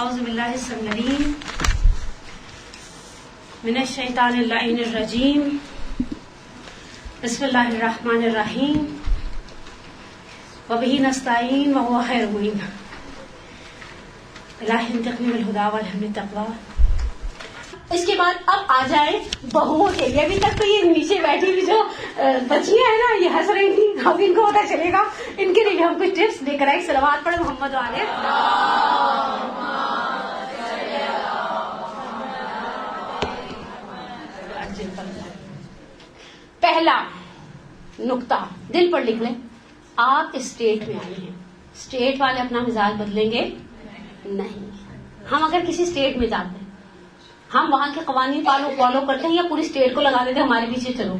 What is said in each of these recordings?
اعوذ باللہ السمیع العلیم من الشیطان اللعین الرجیم بسم اللہ الرحمن الرحیم وبہ نستعین وہو خیر المعین الہ انتقم الہدی والحمد التقوی. اس کے بعد اب آ جائیں بہوؤں کے لیے. ابھی تک تو یہ نیچے بیٹھی ہوئی جو بچیاں ہیں نا یہ ہنس رہی تھی, اب ان کو پتا چلے گا, ان کے لیے ہم کچھ ٹپس لے کر آئے. صلوات پڑھے محمد والے. پہلا نقطہ دل پر لکھ لیں, آپ اسٹیٹ میں آئے ہیں, اسٹیٹ والے اپنا مزاج بدلیں گے نہیں. ہم اگر کسی اسٹیٹ میں جاتے ہیں ہم وہاں کے قوانین فالو کرتے ہیں یا پوری اسٹیٹ کو لگا دیتے ہیں ہمارے پیچھے چلو.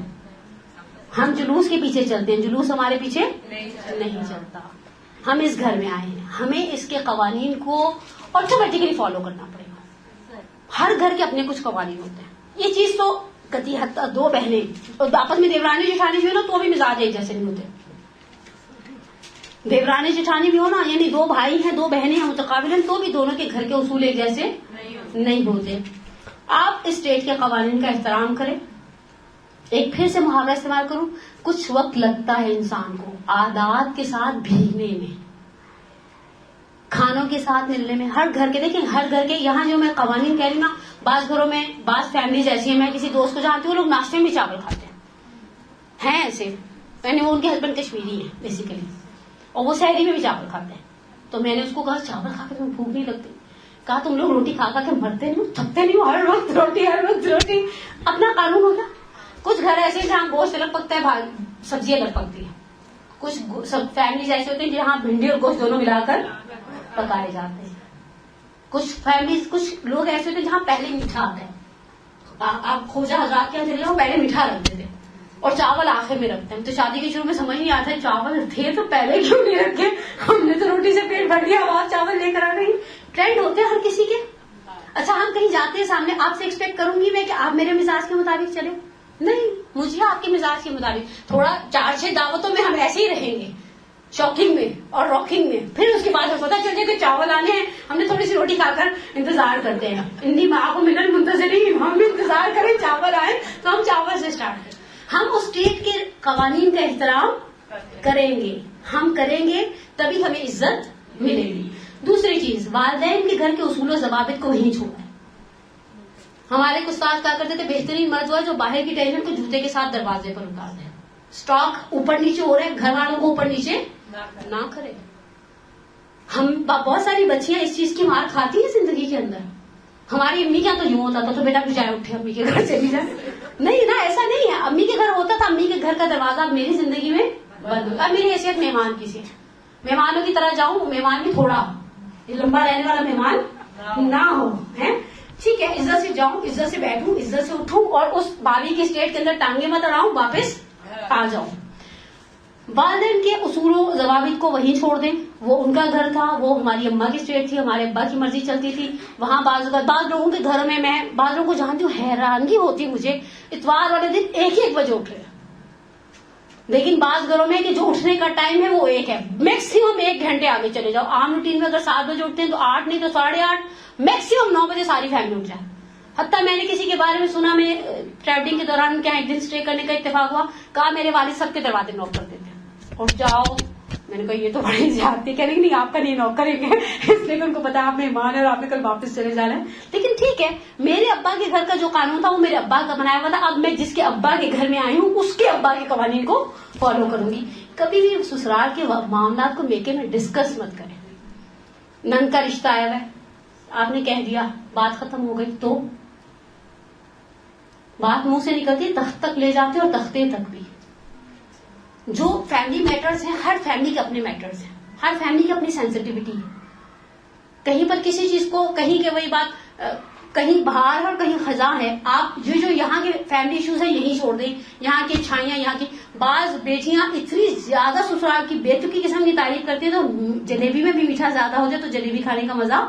ہم جلوس کے پیچھے چلتے ہیں, جلوس ہمارے پیچھے نہیں چلتا. ہم اس گھر میں آئے ہیں, ہمیں اس کے قوانین کو آٹومیٹکلی فالو کرنا پڑے گا. ہر گھر کے اپنے کچھ قوانین ہوتے ہیں. یہ چیز تو کتی حد تک دو بہنیں آپس میں دیورانی جٹھانی بھی ہو نا تو بھی مزاج ایک جیسے نہیں ہوتے. دیورانی جٹھانی بھی ہو نا, یعنی دو بھائی ہیں دو بہنیں ہیں متقابل ہیں, تو بھی دونوں کے گھر کے اصول ایک جیسے نہیں ہوتے. آپ اسٹیٹ کے قوانین کا احترام کریں. ایک پھر سے محاورہ استعمال کروں, کچھ وقت لگتا ہے انسان کو عادات کے ساتھ بھیگنے میں, کھانوں کے ساتھ ملنے میں. ہر گھر کے دیکھیں, ہر گھر کے یہاں جو میں قوانین کہہ رہی ہوں نا, بعض گھروں میں بعض فیملیز ایسی ہیں, میں کسی دوست کو جانتی ہوں وہ لوگ ناشتے میں چاول کھاتے ہیں ایسے, یعنی وہ ان کے ہسبینڈ کشمیری ہیں بیسیکلی, اور وہ سحری میں بھی چاول کھاتے ہیں. تو میں نے اس کو کہا چاول کھا کے تمہیں بھوک نہیں لگتی؟ کہا تم لوگ روٹی کھا کے مرتے نہیں ہو, تھکتے نہیں ہو, ہر وقت روٹی ہر وقت روٹی. اپنا قانون ہوگا. کچھ گھر ایسے ہیں جہاں گوشت الگ پکتا ہے, سبزی الگ پکتی ہے. کچھ فیملیز ایسے ہوتے ہیں جہاں بھنڈی اور گوشت دونوں ملا کر پکائے جاتے ہیں. کچھ فیملیز کچھ لوگ ایسے ہوتے ہیں جہاں پہلے میٹھا آتا ہے. آپ خوجہ حضرات کے یہاں چلے جاؤ, پہلے میٹھا رکھتے تھے اور چاول آخر میں رکھتے ہیں. تو شادی کے شروع میں سمجھ نہیں آتا ہے چاول تھے تو پہلے کیوں نہیں رکھے, ہم نے تو روٹی سے پیٹ بھر دیا, آواز چاول لے کر آ گئی. ٹرینڈ ہوتے ہیں ہر کسی کے. اچھا ہم کہیں جاتے ہیں سامنے, آپ سے ایکسپیکٹ کروں گی میں کہ آپ میرے مزاج کے مطابق چلیں؟ نہیں, مجھے آپ کے مزاج کے مطابق تھوڑا 4-6 دعوتوں میں ہم ایسے ہی رہیں گے, شوکنگ میں اور راکنگ میں. پھر اس کے بعد ہمیں پتا چل جائے کہ چاول آنے ہیں, ہم نے تھوڑی سی روٹی کھا کر انتظار کرتے ہیں. انی ماں کو ملن منتظرین, ہم بھی انتظار کریں چاول آئے تو ہم چاول سے اسٹارٹ کریں. ہم اس اسٹیٹ کے قوانین کا احترام کریں گے, ہم کریں گے تبھی ہمیں عزت ملے گی. دوسری چیز, والدین کے گھر کے اصول و ضوابط کو نہیں چھوڑنا. ہمارے استاد کہا کرتے تھے بہترین مرد وہ ہے جو باہر کی ٹینشن کو جوتے کے ساتھ دروازے پر اتار دے. اسٹاک اوپر نیچے ہو رہے ہیں, گھر والوں کو اوپر نیچے نہ کرے. ہم بہت ساری بچیاں اس چیز کی مار کھاتی ہیں زندگی کے اندر. ہماری امی کیا تو یوں ہوتا تھا تو بیٹا تو جائے اٹھے امی کے گھر چلی جائے. نہیں نا, ایسا نہیں ہے. امی کے گھر ہوتا تھا, امی کے گھر کا دروازہ میری زندگی میں بند ہوتا. میری حیثیت مہمان کی سے, مہمانوں کی طرح جاؤں, مہمان بھی تھوڑا لمبا رہنے والا مہمان نہ ہو. ٹھیک ہے, عزت سے جاؤں, عزت سے بیٹھوں, عزت سے اٹھوں, اور اس بابی کی اسٹیٹ کے اندر ٹانگیں مت اڑاؤں, واپس آ جاؤں. والدین کے اصول و ضوابط کو وہیں چھوڑ دیں. وہ ان کا گھر تھا, وہ ہماری اماں کی اسٹیٹ تھی, ہمارے ابا کی مرضی چلتی تھی. وہاں بعض لوگوں کے گھروں میں بعض لوگوں کو جانتی ہوں, حیرانگی ہوتی مجھے, اتوار والے دن 1 بجے اٹھ رہے ہیں. لیکن بعض گھروں میں کہ جو اٹھنے کا ٹائم ہے وہ 1 ہے, میکسیمم 1 گھنٹے آگے چلے جاؤ. عام روٹین میں اگر 7 بجے اٹھتے ہیں تو 8 نہیں تو 8:30, میکسیمم 9 بجے ساری فیملی اٹھ جائے. حتیٰ میں نے کسی کے بارے میں سنا, میں ٹریولنگ کے دوران کیا ایک دن اسٹے کرنے کا اتفاق ہوا, کہا میرے والد سب کے دروازے نوک کرتے تھے, اٹھ جاؤ. میں نے کہا یہ تو بڑی زیادتی, کہہ رہی نہیں آپ کا نہیں نوک کریں گے, اس لیے کہ ان کو پتا آپ مہمان ہے اور آپ نے کل واپس چلے جانا ہے. لیکن ٹھیک ہے, میرے ابا کے گھر کا جو قانون تھا وہ میرے ابا کا بنایا ہوا تھا. اب میں جس کے ابا کے گھر میں آئی ہوں اس کے ابا کے قوانین کو فالو کروں گی. کبھی بھی سسرال کے معاملات کو میکے میں ڈسکس مت کریں. نن کا رشتہ آیا ہے, آپ نے کہہ دیا, بات ختم ہو گئی, تو بات منہ سے نکلتی ہے, تخت تک لے جاتے اور تختے تک بھی. جو فیملی میٹرز ہیں, ہر فیملی کے اپنے میٹرز ہیں, ہر فیملی کی اپنی سینسٹیوٹی ہے. کہیں پر کسی چیز کو کہیں کہ وہی بات کہیں باہر اور کہیں خزاں ہے. آپ جو یہاں کے فیملی ایشوز ہیں یہی چھوڑ دیں, یہاں کی چھائیاں, یہاں کی بعض بیٹیاں اتنی زیادہ سسرال کی بے تکی قسم کی تعریف کرتی ہیں تو جلیبی میں بھی میٹھا زیادہ ہو جائے تو جلیبی کھانے کا مزہ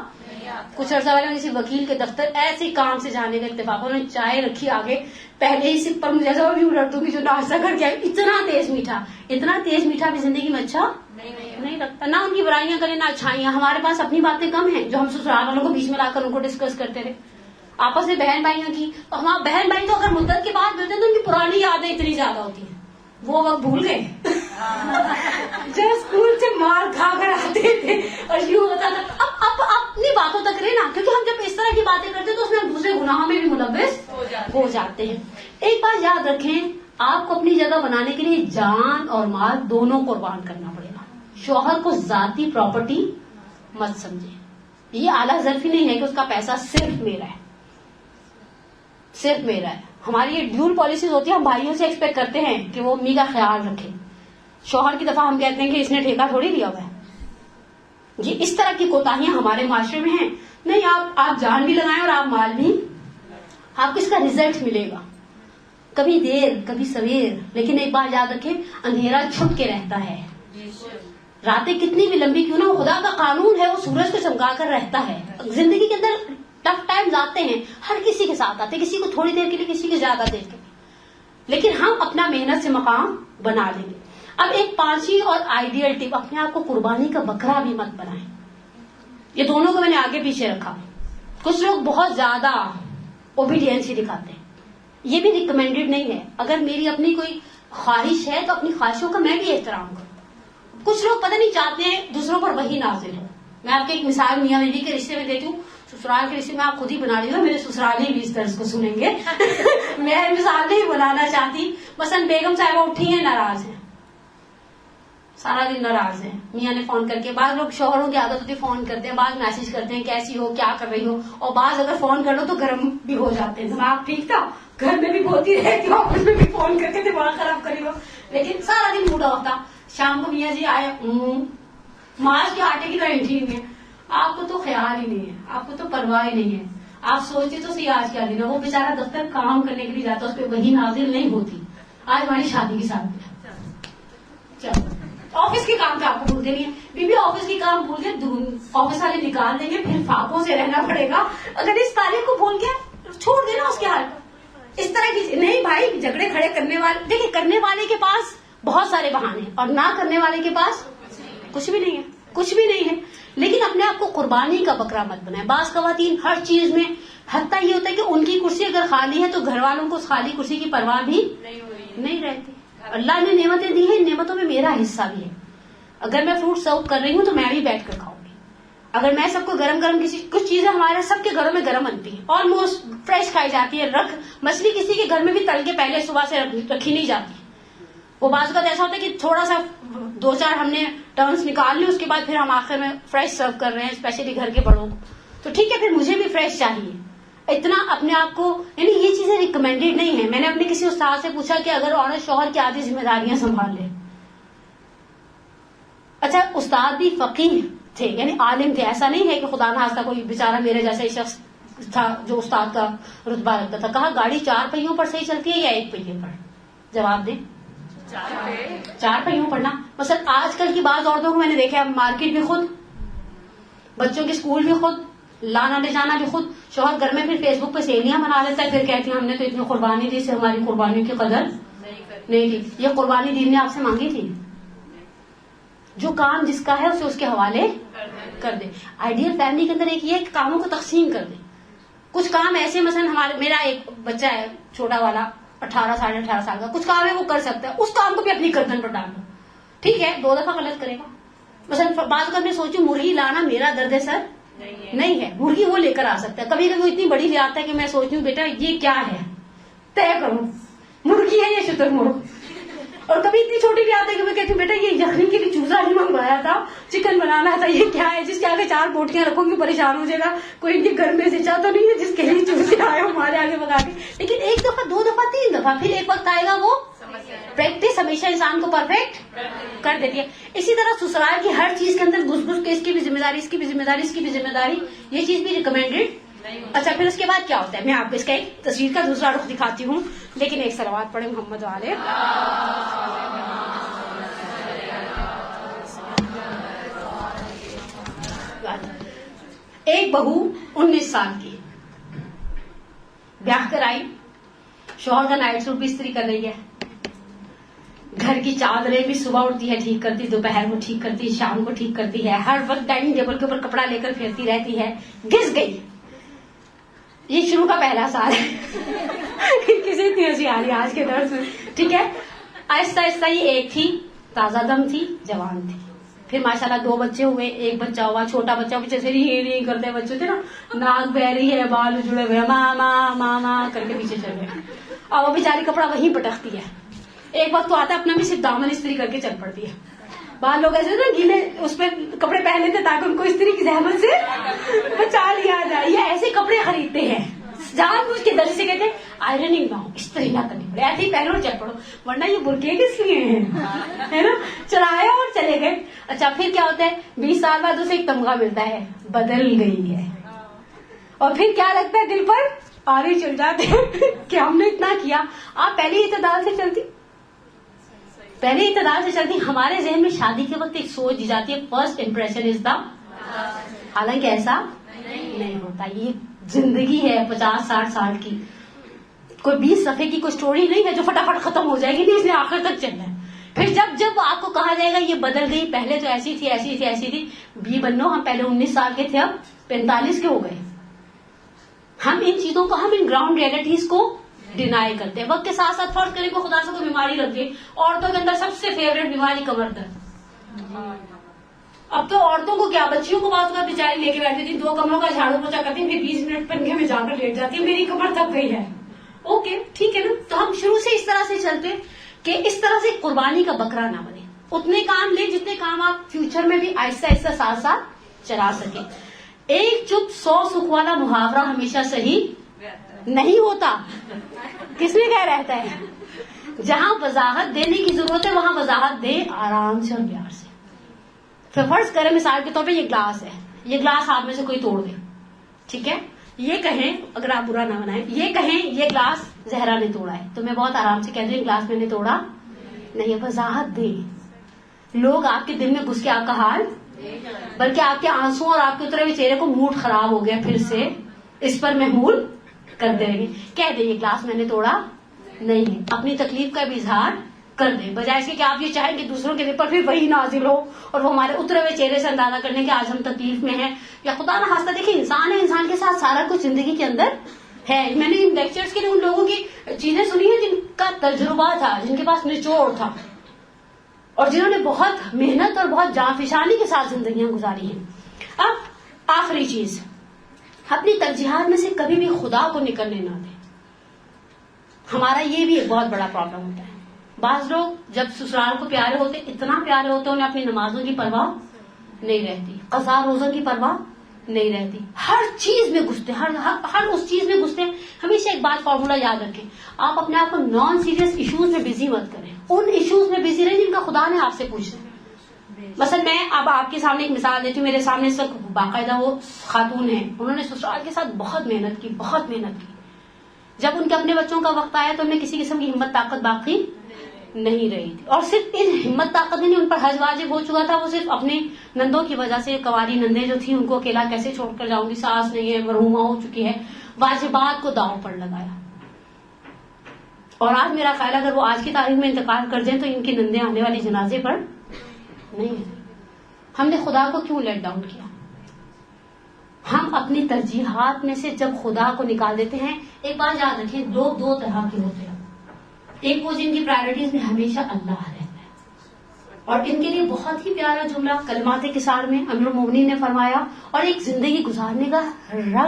کچھ عرصہ پہلے کسی وکیل کے دفتر ایسے کام سے جانے کا اتفاق، انہوں نے چائے رکھی آگے، پہلے ہی سپ پر مجھے ایسا بھی اردو کی جو ناشتہ کر کے آئی، اتنا تیز میٹھا بھی زندگی میں اچھا نہیں لگتا. نہ ان کی برائیاں کریں نہ اچھائیاں. ہمارے پاس اپنی باتیں کم ہیں جو ہم سسرال والوں کو بیچ میں لا کر ان کو ڈسکس کرتے رہے. آپس میں بہن بھائیوں کی، تو ہمارا بہن بھائی تو اگر مدت کے بعد ملتے ہیں تو ان کی پرانی یادیں اتنی زیادہ ہوتی ہیں، وہ وقت بھول گئے جب اسکول سے مار کھا کر آتے تھے اور یوں ہوتا تھا. اب اپنی باتوں تک رہے نا، کیونکہ ہم جب اس طرح کی باتیں کرتے ہیں تو اس میں ہم دوسرے گناہوں میں بھی ملوث ہو جاتے ہیں. ایک بات یاد رکھیں، آپ کو اپنی جگہ بنانے کے لیے جان اور مال دونوں قربان کرنا پڑے گا. شوہر کو ذاتی پراپرٹی مت سمجھیں. یہ اعلیٰ ظرفی نہیں ہے کہ اس کا پیسہ صرف میرا ہے، صرف میرا ہے. ہماری یہ ڈیول پالیسیز ہوتی ہے، ہم بھائیوں سے ایکسپیکٹ کرتے ہیں کہ وہ امی کا خیال رکھے. شوہر کی دفعہ ہم کہتے ہیں کہ اس نے ٹھیکہ تھوڑی لیا ہوا ہے. یہ اس طرح کی کوتاہیاں ہمارے معاشرے میں ہیں. نہیں، آپ جان بھی لگائیں اور آپ مال بھی، آپ کو اس کا ریزلٹ ملے گا، کبھی دیر کبھی سویر. لیکن ایک بات یاد رکھیں، اندھیرا چھپ کے رہتا ہے. راتیں کتنی بھی لمبی کیوں نہ ہو، خدا کا قانون ہے، وہ سورج کو چمکا کر رہتا ہے. زندگی کے اندر ٹف ٹائمز آتے ہیں، ہر کسی کے ساتھ آتے ہیں، کسی کو تھوڑی دیر کے لیے، کسی کو زیادہ دیر کے لیے، لیکن ہم اپنا محنت سے مقام بنا لیں گے. اب ایک پانچویں اور آئیڈیل ٹپ، اپنے آپ کو قربانی کا بکرا بھی مت بنائیں. یہ دونوں کو میں نے آگے پیچھے رکھا. کچھ لوگ بہت زیادہ اوبیڈینس دکھاتے ہیں، یہ بھی ریکمینڈیڈ نہیں ہے. اگر میری اپنی کوئی خواہش ہے تو اپنی خواہشوں کا میں بھی احترام کروں. کچھ لوگ پتہ نہیں چاہتے ہیں دوسروں پر وہی نازل ہو. میں آپ کو ایک مثال میاں بیوی کے رشتے میں دیتی ہوں. سسرال کے رشتے میں آپ خود ہی بنا لیجیے، میرے سسرالی بھی اس درس کو سنیں گے. میں مثال نہیں بنانا چاہتی. مثلا بیگم صاحبہ اٹھی ہیں، ناراض ہیں، سارا دن ناراض ہیں. میاں نے فون کر کے، بعض لوگ شوہروں کی عادت ہوتی ہے فون کرتے ہیں، بعض میسج کرتے ہیں کیسی ہو، کیا کر رہی ہو، اور بعض اگر فون کر لو تو گرم بھی ہو جاتے ہیں. دماغ ٹھیک تھا، گھر میں بھی بولتی رہتی ہوں، آفس میں بھی فون کر کے دماغ خراب کری ہو، لیکن سارا دن موڈا ہوتا. شام کو میاں جی آئے، مارچ کے آٹے کی کینٹین میں، آپ کو تو خیال ہی نہیں ہے، آپ کو تو پرواہ ہی نہیں ہے. آپ سوچتے تو صحیح آج کیا دن ہے. وہ بیچارہ دفتر کام کرنے کے لیے جاتا، اس پہ وہی نازل نہیں ہوتی. آج ہماری شادی کی ساتھ چلو آفس کے کام تو آپ کو بھولتے نہیں ہے. بیوی آفس کے کام بھول کے آفس والے نکال دیں گے، پھر فاقوں سے رہنا پڑے گا. اگر اس تعلیم کو بھول کے چھوڑ دینا اس کے حال پر، اس طرح کی نہیں. بھائی جھگڑے کھڑے کرنے والے، دیکھیں کرنے والے کے پاس بہت سارے بہانے ہیں اور نہ کرنے والے کے پاس کچھ بھی نہیں ہے، کچھ بھی نہیں ہے. لیکن اپنے آپ کو قربانی کا بکرا مت بنائیں. بعض خواتین ہر چیز میں، حتیٰ یہ ہوتا ہے کہ ان کی کرسی اگر خالی ہے تو گھر والوں کو اس خالی کرسی کی پرواہ بھی نہیں رہتی. اللہ نے نعمتیں دی ہیں، ان نعمتوں میں میرا حصہ بھی ہے. اگر میں فروٹ سرو کر رہی ہوں تو میں بھی بیٹھ کر کھاؤں گی. اگر میں سب کو گرم کچھ چیزیں ہمارے سب کے گھروں میں گرم بنتی ہیں، آلموسٹ فریش کھائی جاتی ہے. مچھلی کسی کے گھر میں بھی تل کے پہلے صبح سے رکھی نہیں جاتی. وہ بعض اوقات ایسا ہوتا ہے کہ تھوڑا سا 2-4 ہم نے ٹرنس نکال لی، اس کے بعد پھر ہم آخر میں فریش سرو کر رہے ہیں، اسپیشلی گھر کے بڑوں کو. تو ٹھیک ہے، پھر مجھے بھی فریش چاہیے. اتنا اپنے آپ کو، یعنی یہ چیزیں ریکمینڈیڈ نہیں ہے. میں نے اپنے کسی استاد سے پوچھا کہ اگر عورت شوہر کی آدھی ذمہ داریاں سنبھال لے. اچھا، استاد بھی فقیہ تھے، یعنی عالم تھے. ایسا نہیں ہے کہ خدا نخواستہ کوئی بیچارہ میرے جیسا ہی شخص تھا جو استاد کا رتبہ رکھتا تھا. کہا گاڑی 4 پہیوں پر صحیح چلتی ہے یا 1 پہیے پر؟ جواب دیں. 4 پہیوں پر نا. مثلا آج کل کی بعض عورتوں کو میں نے دیکھا، مارکیٹ بھی خود، بچوں کے اسکول بھی خود، لانا لے جانا بھی خود. شوہر گھر میں پھر فیس بک پہ سیلیاں بنا لیتا ہے، پھر کہتی ہیں ہم نے تو اتنی قربانی دی، سے ہماری قربانیوں کی قدر نہیں کی. یہ قربانی دین نے آپ سے مانگی تھی؟ جو کام جس کا ہے اسے اس کے حوالے کر دے. آئیڈیل فیملی کے اندر ایک یہ کہ کاموں کو تقسیم کر دے. کچھ کام ایسے، مثلا میرا ایک بچہ ہے چھوٹا والا، 18 ساڑھے 18 سال کا، کچھ کام ہے وہ کر سکتا ہے، اس کام کو بھی اپنی گردن پر ڈال دو. ٹھیک ہے، 2 دفعہ غلط کرے گا. مثلا بعض اوقات میں سوچوں مرغی لانا میرا درد سر نہیں ہے، مرغی وہ لے کر آ سکتا ہے. کبھی کبھی وہ اتنی بڑی لے آتا ہے کہ میں سوچتی ہوں بیٹا یہ کیا ہے، طے کروں مرغی ہے یا شتر مرغ. اور کبھی اتنی چھوٹی بھی آتا ہے کہ میں کہتی ہوں بیٹا یہ یخنی کے لیے چوزا نہیں منگوایا تھا، چکن بنانا تھا، یہ کیا ہے؟ جس کے آگے 4 بوٹیاں رکھو گی پریشان ہو جائے گا. کوئی ان کے گھر میں سے چاہتا نہیں ہے جس کے لیے چوزے آئے ہمارے آگے بگا کے. لیکن 1 دفعہ 2 دفعہ 3 دفعہ، پھر ایک وقت آئے گا وہ پریکٹس ہمیشہ انسان کو پرفیکٹ کر دیتی ہے. اسی طرح سسرال کی ہر چیز کے اندر گھس گھس کے اس کی بھی ذمہ داری، اس کی بھی ذمہ داری، اس کی بھی ذمہ داری، یہ چیز بھی ریکمینڈیڈ. اچھا، پھر اس کے بعد کیا ہوتا ہے؟ میں آپ کو اس کا ایک تصویر کا دوسرا رخ دکھاتی ہوں، لیکن ایک صلوات پڑھیں محمد والے. ایک بہو 19 سال کی بیاہ کر آئی, شوہر کا نائٹ سوٹ بھی استری کر رہی ہے, گھر کی چادریں بھی صبح اٹھتی ہے ٹھیک کرتی, دوپہر کو ٹھیک کرتی, شام کو ٹھیک کرتی ہے, ہر وقت ڈائننگ ٹیبل کے اوپر کپڑا لے کر پھرتی رہتی ہے, گھس گئی. یہ شروع کا پہلا سال ہے. کسی اتنی ہنسی آ رہی ہے آج کے دور میں, ٹھیک ہے. آہستہ آہستہ یہ ایک تھی, تازہ دم تھی, جوان تھی. پھر ماشاءاللہ 2 بچے ہوئے, ایک بچہ ہوا, چھوٹا بچہ بھی جیسے نہیں کرتے بچے تھے نا, ناک بہ رہی ہے, بال جڑے ہوئے, ماما ماما کر کے پیچھے چل گئے. اور وہ بیچاری کپڑا وہیں پٹکتی ہے. ایک وقت تو آتا ہے اپنا بھی صرف دامن استری کر کے چل پڑتی ہے. بعض لوگ ایسے نا گیلے اس پہ کپڑے پہن لیتے تاکہ ان کو استری کی زحمت سے بچا لیا جائے. یہ ایسے کپڑے خریدتے ہیں جان بوجھ کے دل سے کہتے ہیں آئرننگ نہ ہو, استری نہ کرنی پڑے, ایسے ہی پہنو اور چل پڑو, ورنہ یہ برقعے کس لیے ہیں, ہے نا. چلایا اور چلے گئے. اچھا پھر کیا ہوتا ہے, 20 سال بعد اسے ایک تمغہ ملتا ہے, بدل گئی ہے. اور پھر کیا لگتا ہے دل پر, آرے چل جاتے ہیں کہ ہم نے اتنا کیا. آپ پہلے اعتدال سے چلتی, پہلے اعتدال سے چلتی. ہمارے ذہن میں شادی کے وقت ایک سوچ دی جاتی ہے, فرسٹ امپریشن از دا, حالانکہ ایسا نہیں ہوتا. یہ زندگی ہے 50-60 سال کی, کوئی 20 صفحے کی کوئی سٹوری نہیں ہے جو فٹافٹ ختم ہو جائے گی, نہیں, اس نے آخر تک چلنا ہے. پھر جب آپ کو کہا جائے گا یہ بدل گئی, پہلے تو ایسی تھی ایسی تھی ایسی تھی, بھی بنو, ہم پہلے 19 سال کے تھے, اب 45 کے ہو گئے. ہم ان چیزوں کو, ہم ان گراؤنڈ ریئلٹیز کو ڈینائی کرتے ہیں. وقت کے ساتھ ساتھ فرض کریں کہ خدا سے کوئی بیماری لگ گئی, عورتوں کے اندر سب سے فیوریٹ بیماری کمر درد. اب تو عورتوں کو کیا, بچیوں کو بات کا بیچاری لے کے بیٹھتی تھی, 2 کمروں کا جھاڑو پوچھا کرتی, پھر 20 منٹ پنکھے میں جا کر لیٹ جاتی ہے, میری کمر تھک گئی ہے. اوکے ٹھیک ہے نا. تو ہم شروع سے اس طرح سے چلتے کہ اس طرح سے قربانی کا بکرا نہ بنے. اتنے کام لیں جتنے کام آپ فیوچر میں بھی آہستہ آہستہ ساتھ ساتھ چلا سکیں. ایک چپ 100 سکھ والا محاورہ ہمیشہ صحیح نہیں ہوتا. کس نے کہہ رہتا ہے, جہاں وضاحت دینے کی ضرورت ہے وہاں وضاحت دے آرام سے اور پیار سے. پھر فرض کریں مثال کے طور پہ یہ گلاس ہے, یہ گلاس ہاتھ میں سے کوئی توڑ دے, ٹھیک ہے, یہ کہیں, اگر آپ برا نہ بنائیں, یہ کہیں یہ گلاس زہرا نے توڑا ہے, تو میں بہت آرام سے کہہ دوں گلاس میں نے توڑا نہیں. وضاحت دیں, لوگ آپ کے دل میں گھس کے آپ کا حال, بلکہ آپ کے آنسو اور آپ کے اترے ہوئے چہرے کو موڈ خراب ہو گیا, پھر سے اس پر محمول کرتے رہیں گے. کہہ دیں یہ گلاس میں نے توڑا نہیں ہے, اپنی تکلیف کا بھی اظہار کر دیں, بجائے اس کے کہ آپ یہ چاہیں کہ دوسروں کے دل پر پھر وہی نازل ہو اور وہ ہمارے اترے ہوئے چہرے سے اندازہ کرنے کہ آج ہم تکلیف میں ہیں. یا خدا نہ خواستہ, دیکھیں انسان ہے, انسان کے ساتھ سارا کچھ زندگی کے اندر ہے. میں نے ان لیکچرز کے لیے ان لوگوں کی چیزیں سنی ہیں جن کا تجربہ تھا, جن کے پاس نچوڑ تھا, اور جنہوں نے بہت محنت اور بہت جانفشانی کے ساتھ زندگیاں گزاری ہیں. اب آخری چیز, اپنی ترجیحات میں سے کبھی بھی خدا کو نکلنے نہ دیں. ہمارا یہ بھی ایک بہت بڑا پرابلم ہوتا ہے. بعض لوگ جب سسرال کو پیارے ہوتے, اتنا پیارے ہوتے, انہیں اپنی نمازوں کی پرواہ نہیں رہتی, قضا روزوں کی پرواہ نہیں رہتی, ہر چیز میں گھستے, ہر اس چیز میں گھستے. ہمیشہ ایک بات فارمولا یاد رکھیں, آپ اپنے آپ کو نان سیریس ایشوز میں بزی مت کریں, ان ایشوز میں بزی رہیں جن کا خدا نے آپ سے پوچھنا. مثلا میں اب آپ کے سامنے ایک مثال دیتی ہوں. میرے سامنے اس وقت باقاعدہ وہ خاتون ہیں, انہوں نے سسرال کے ساتھ بہت محنت کی, بہت محنت کی. جب ان کے اپنے بچوں کا وقت آیا تو انہیں کسی قسم کی ہمت طاقت باقی نہیں رہی تھی, اور صرف ان ہمت طاقت نہیں, ان پر حج واجب ہو چکا تھا. وہ صرف اپنے نندوں کی وجہ سے, کواری نندیں جو تھیں ان کو اکیلا کیسے چھوڑ کر جاؤں گی, ساس نہیں ہے, مرحومہ ہو چکی ہے, واجبات کو داؤ پر لگایا. اور آج میرا خیال ہے اگر وہ آج کی تاریخ میں انتقال کر جائیں تو ان کی نندیں آنے والی جنازے پر نہیں ہیں. ہم نے خدا کو کیوں لیٹ ڈاؤن کیا؟ ہم اپنی ترجیحات میں سے جب خدا کو نکال دیتے ہیں. ایک بات یاد رکھیں, لوگ 2 طرح کے ہوتے ہیں. ایک وہ جن کی پرائرٹیز میں ہمیشہ اللہ رہتا ہے, اور ان کے لیے بہت ہی پیارا جملہ کلمات کثار میں امیر المومنین نے فرمایا, اور ایک زندگی گزارنے کا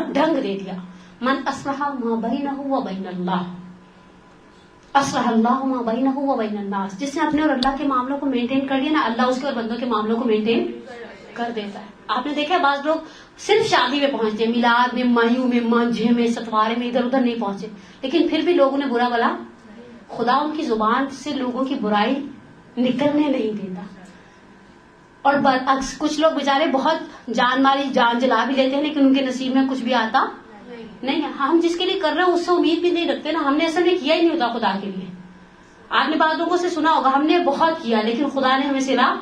ڈھنگ دے دیا. من اصلح ما بینہ و بین اللہ, اصلح اللہ ما بینہ و بین الناس. جس نے اپنے اور اللہ کے معاملوں کو مینٹین کر لیا نا, اللہ اس کے اور بندوں کے معاملوں کو مینٹین کر دیتا ہے. آپ نے دیکھا بعض لوگ صرف شادی میں پہنچتے ہیں, میلاد میں, مایوں میں, مانجھے میں, ستوارے میں, ادھر ادھر نہیں پہنچے, لیکن پھر بھی لوگوں نے برا بلا, خدا ان کی زبان سے لوگوں کی برائی نکلنے نہیں دیتا. اور برعکس کچھ لوگ بیچارے بہت جان ماری جان جلا بھی لیتے ہیں, لیکن ان کے نصیب میں کچھ بھی آتا نہیں ہے. ہم جس کے لیے کر رہے ہیں اس سے امید بھی نہیں رکھتے نا, ہم نے اصل میں کیا ہی نہیں ہوتا خدا کے لیے. آپ نے بعض لوگوں سے سنا ہوگا ہم نے بہت کیا لیکن خدا نے ہمیں سلا,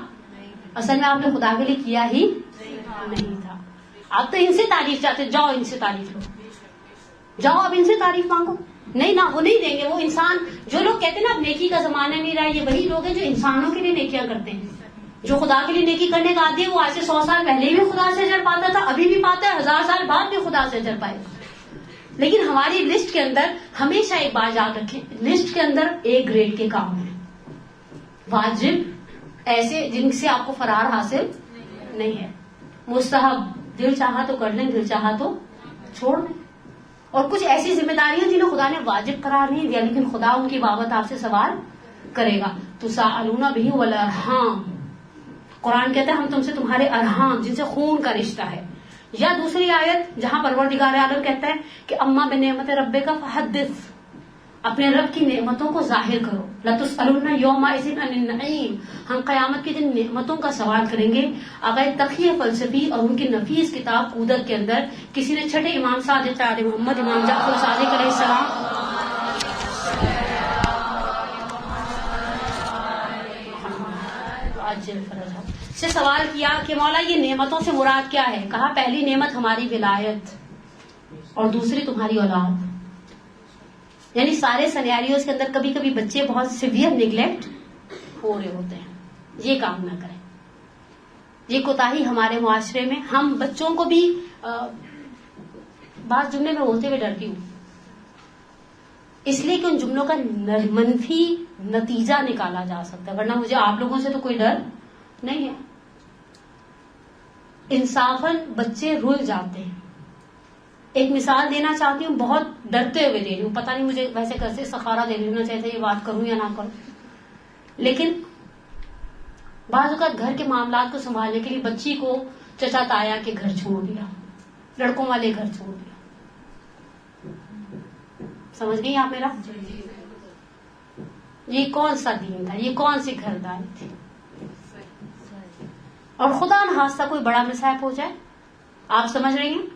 اصل میں آپ نے خدا کے لیے کیا ہی نہیں تھا. آپ تو ان سے تعریف چاہتے, جاؤ ان سے تعریف لو, جاؤ اب ان سے تعریف مانگو. نہیں نا, وہ نہیں دیں گے. وہ انسان, جو لوگ کہتے ہیں نا اب نیکی کا زمانہ نہیں رہا, یہ وہی لوگ ہیں جو انسانوں کے لیے نیکیاں کرتے ہیں. جو خدا کے لیے نیکی کرنے کا عادی ہے وہ آج سے 100 سال پہلے بھی خدا سے اجر پاتا تھا, ابھی بھی پاتا ہے, 1000 سال بعد بھی خدا سے اجر پائے گا. لیکن ہماری لسٹ کے اندر ہمیشہ ایک بات یاد رکھیں, لسٹ کے اندر A گریڈ کے کام ہیں, واجب ایسے جن سے آپ کو فرار حاصل نہیں ہے, مستحب دل چاہا تو کر لیں, دل چاہا تو چھوڑ دیں, اور کچھ ایسی ذمہ داریاں جنہیں خدا نے واجب قرار نہیں دیا لیکن خدا ان کی بابت آپ سے سوال کرے گا. تساءلون بہ والارحام, قرآن کہتا ہے ہم تم سے تمہارے ارحام جن سے خون کا رشتہ ہے. یا دوسری آیت جہاں پروردگار عالم کہتا ہے کہ اما بنعمت ربک فحدث, اپنے رب کی نعمتوں کو ظاہر کرو. لتسألن یومئذ عن النعیم, ہم قیامت کے دن نعمتوں کا سوال کریں گے. اگر تقی فلسفی اور ان کی نفیس کتاب قدرت کے اندر کسی نے چھٹے امام صادق علیہ محمد امام جعفر صادق علیہ السلام سے سوال کیا کہ مولا یہ نعمتوں سے مراد کیا ہے, کہا پہلی نعمت ہماری ولایت اور دوسری تمہاری اولاد. یعنی سارے سینیریوز کے اندر کبھی کبھی بچے بہت سیویئر نیگلیکٹ ہو رہے ہوتے ہیں, یہ کام نہ کریں. یہ کوتاہی ہمارے معاشرے میں, ہم بچوں کو بھی بعض جملے میں بولتے ہوئے ڈرتی ہوں, اس لیے کہ ان جملوں کا منفی نتیجہ نکالا جا سکتا ہے, ورنہ مجھے آپ لوگوں سے تو کوئی ڈر نہیں ہے. انصافاً بچے رل جاتے ہیں. ایک مثال دینا چاہتی ہوں, بہت ڈرتے ہوئے دے رہی ہوں, پتہ نہیں مجھے ویسے کیسے سخارا دے لینا چاہیے یہ بات کروں یا نہ کروں, لیکن بعض اوقات گھر کے معاملات کو سنبھالنے کے لیے بچی کو چچا تایا کے گھر چھوڑ دیا, لڑکوں والے گھر چھوڑ دیا. سمجھ گئی آپ میرا؟ یہ کون سا دین تھا, یہ کون سی گھرداری تھی؟ اور خدا نخواستہ کوئی بڑا مصائب ہو جائے, آپ سمجھ رہی ہیں؟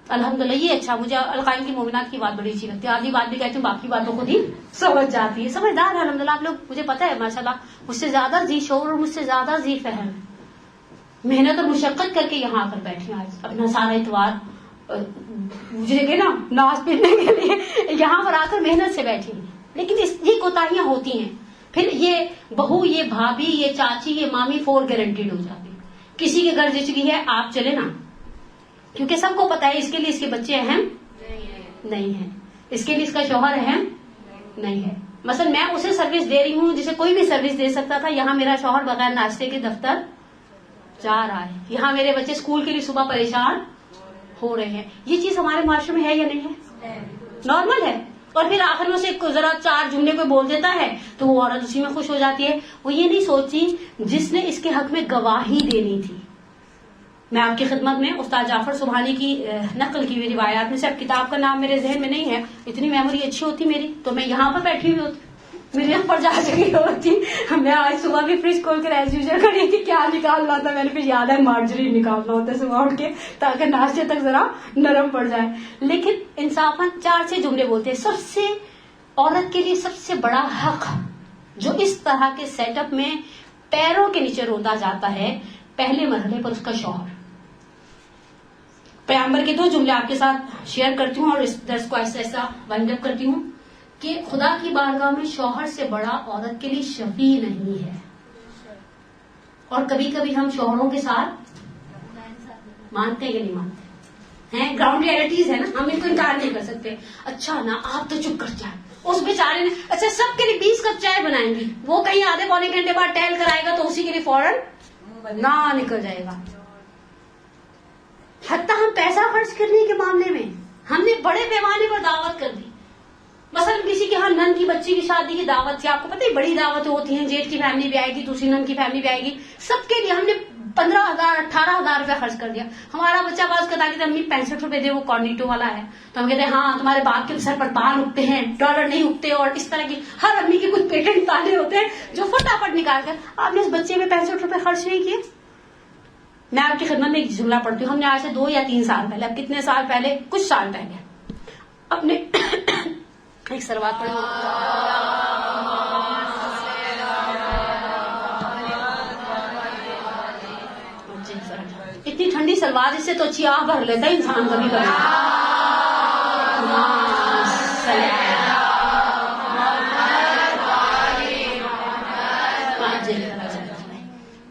الحمدللہ یہ اچھا, مجھے القائم کی مومنات کی بات بڑی اچھی لگتی ہے. آدھی بات بھی کہتی ہوں, باقی باتوں کو بھی سمجھ جاتی ہے, سمجھدار ہے الحمدللہ. آپ لوگ, مجھے پتا ہے ماشاءاللہ مجھ سے زیادہ ذی شعور اور مجھ سے زیادہ ذی فہم, محنت اور مشقت کر کے یہاں آ کر بیٹھی. آج اپنا سارا اتوار مجھے کہ نا ناز پینے کے لیے یہاں پر آ کر محنت سے بیٹھی. لیکن یہ کوتاہیاں ہوتی ہیں, پھر یہ بہو, یہ بھابھی, یہ چاچی, یہ مامی فور گارنٹیڈ ہو جاتی. کسی کے گھر جچگی ہے آپ چلے نا, کیونکہ سب کو پتا ہے اس کے لیے اس کے بچے اہم نہیں ہیں, اس کے لیے اس کا شوہر اہم نہیں ہے. مثلا میں اسے سروس دے رہی ہوں جسے کوئی بھی سروس دے سکتا تھا. یہاں میرا شوہر بغیر ناشتے کے دفتر جا رہا ہے, یہاں میرے بچے اسکول کے لیے صبح پریشان ہو رہے ہیں. یہ چیز ہمارے معاشرے میں ہے یا نہیں ہے؟ نارمل ہے. اور پھر آخر میں اسے ذرا 4 جملے کوئی بول دیتا ہے تو وہ عورت اسی میں خوش ہو جاتی ہے. وہ یہ نہیں سوچی جس نے اس کے حق میں گواہی دینی تھی. میں آپ کی خدمت میں استاد جعفر سبحانی کی نقل کی ہوئی روایات میں سے, اب کتاب کا نام میرے ذہن میں نہیں ہے, اتنی میموری اچھی ہوتی میری تو میں یہاں پر بیٹھی ہوئی ہوتی, میری یہاں پر جا چکی ہوتی. میں آج صبح بھی فریج کھول کر ایز یوزل کھڑی تھی, کیا نکالنا تھا میں نے, پھر یاد ہے مارجری نکالنا ہوتا ہے صبح اٹھ کے تاکہ ناشتے تک ذرا نرم پڑ جائے. لیکن انصافاً 4 جملے بولتے ہیں. سب سے عورت کے لیے سب سے بڑا حق جو اس طرح کے سیٹ اپ میں پیروں کے نیچے روندا جاتا ہے, پہلے مرحلے پر اس کا شوہر. پیغمبر کے 2 جملے آپ کے ساتھ شیئر کرتی ہوں اور اس درس کو ایسا ایسا وائنڈ اپ کرتی ہوں کہ خدا کی بارگاہ میں شوہر سے بڑا عورت کے لیے شفیع نہیں ہے. اور کبھی کبھی ہم شوہروں کے ساتھ مانتے ہیں کہ نہیں مانتے ہیں, گراؤنڈ ریئلٹیز ہے نا, ہم ان کو انکار نہیں کر سکتے. اچھا نا آپ تو چپ کر جائیں, اس بیچارے نے اچھا سب کے لیے 20 کپ چائے بنائیں گی, وہ کہیں آدھے پونے گھنٹے بعد ٹہل کر آئے گا تو اسی کے لیے فوراً نہ نکل جائے گا. حتیٰ ہم پیسہ خرچ کرنے کے معاملے میں ہم نے بڑے پیمانے پر دعوت کر دی. مثلا کسی کے ہاں نن کی بچی کی شادی کی دعوت تھی, آپ کو پتہ ہے بڑی دعوتیں ہوتی ہیں, جیٹ کی فیملی بھی آئے گی, دوسری نن کی فیملی بھی آئے گی, سب کے لیے ہم نے 15,000 18,000 روپے خرچ کر دیا. ہمارا بچہ باز کہتا کہ امی 65 روپے دے, وہ کارنیٹو والا ہے, تو ہم کہتے ہیں ہاں تمہارے باپ کے سر پر بال اگتے ہیں, ڈالر نہیں اگتے, اور اس طرح کی ہر امی کے کچھ پیٹنٹ تانے ہوتے ہیں جو فٹافٹ نکال کر آپ نے اس بچے میں 65 روپے خرچ نہیں کیے. میں آپ کی خدمت میں ایک جملہ پڑھتی ہوں. ہم نے آج سے 2 یا 3 سال پہلے, اب کتنے سال پہلے, کچھ سال پہلے اپنے ایک سروات پڑھی, اتنی ٹھنڈی سلوار اس سے تو اچھی آہ بھر لیتا ہے انسان کبھی کبھی.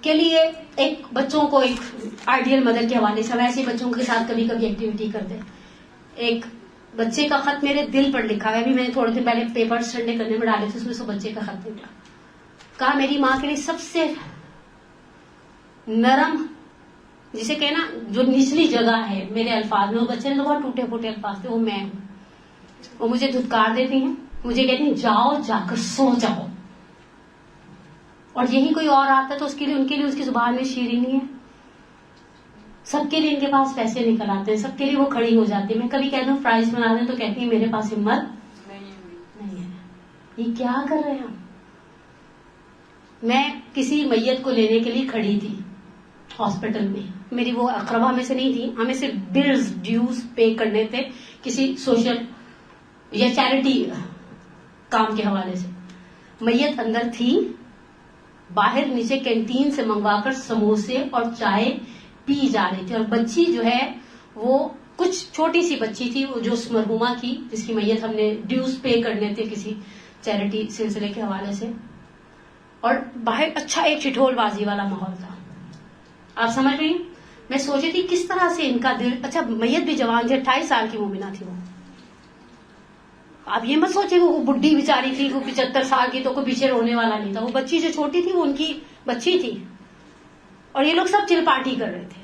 کے لیے ایک بچوں کو ایک آئیڈیل مدر کے حوالے سے ہم ایسے بچوں کے ساتھ کبھی کبھی ایکٹیویٹی کرتے ہیں. ایک بچے کا خط میرے دل پر لکھا ہے. ابھی میں نے تھوڑے دن پہلے پیپر سنڈے کرنے میں ڈالے تھے, اس میں سے بچے کا خط نکلا. کہا میری ماں کے لیے سب سے نرم, جسے کہنا جو نچلی جگہ ہے میرے الفاظ میں, وہ بچے نے تو بہت ٹوٹے پھوٹے الفاظ تھے, وہ میں ہوں. وہ مجھے دھتکار دیتی ہیں, مجھے کہتی ہیں جاؤ جا کر سو جاؤ. اور یہی کوئی اور آتا ہے تو اس کے لیے ان کے لیے اس کی زبان میں شیرینی ہے. سب کے لیے ان کے پاس پیسے نکل آتے ہیں, سب کے لیے وہ کھڑی ہو جاتی ہے. میں کبھی کہتا ہوں فرائز بنا دیں تو کہتی ہیں میرے پاس ہمت نہیں ہے. یہ کیا کر رہے ہیں ہم. میں کسی میت کو لینے کے لیے کھڑی تھی ہاسپٹل میں, میری وہ اقربا میں سے نہیں تھی, ہمیں صرف بلز ڈیوز پے کرنے تھے کسی سوشل یا چیریٹی کام کے حوالے سے. میت اندر تھی, باہر نیچے کینٹین سے منگوا کر سموسے اور چائے پی جا رہی تھی, اور بچی جو ہے وہ کچھ چھوٹی سی بچی تھی, وہ جو اس مرحوما کی جس کی میت ہم نے ڈیوز پے کرنے تھے کسی چیریٹی سلسلے کے حوالے سے, اور باہر اچھا ایک چٹول بازی والا ماحول تھا. آپ سمجھ رہی ہیں, میں سوچی تھی کس طرح سے ان کا دل, اچھا میت بھی جوان تھی, 28 سال کی مومنہ تھی وہ. آپ یہ مت سوچیں وہ بڈھی بیچاری تھی, وہ 75 سال کی, تو کوئی پیچھے رونے والا نہیں تھا. وہ بچی جو چھوٹی تھی وہ ان کی بچی تھی, اور یہ لوگ سب چل پارٹی کر رہے تھے.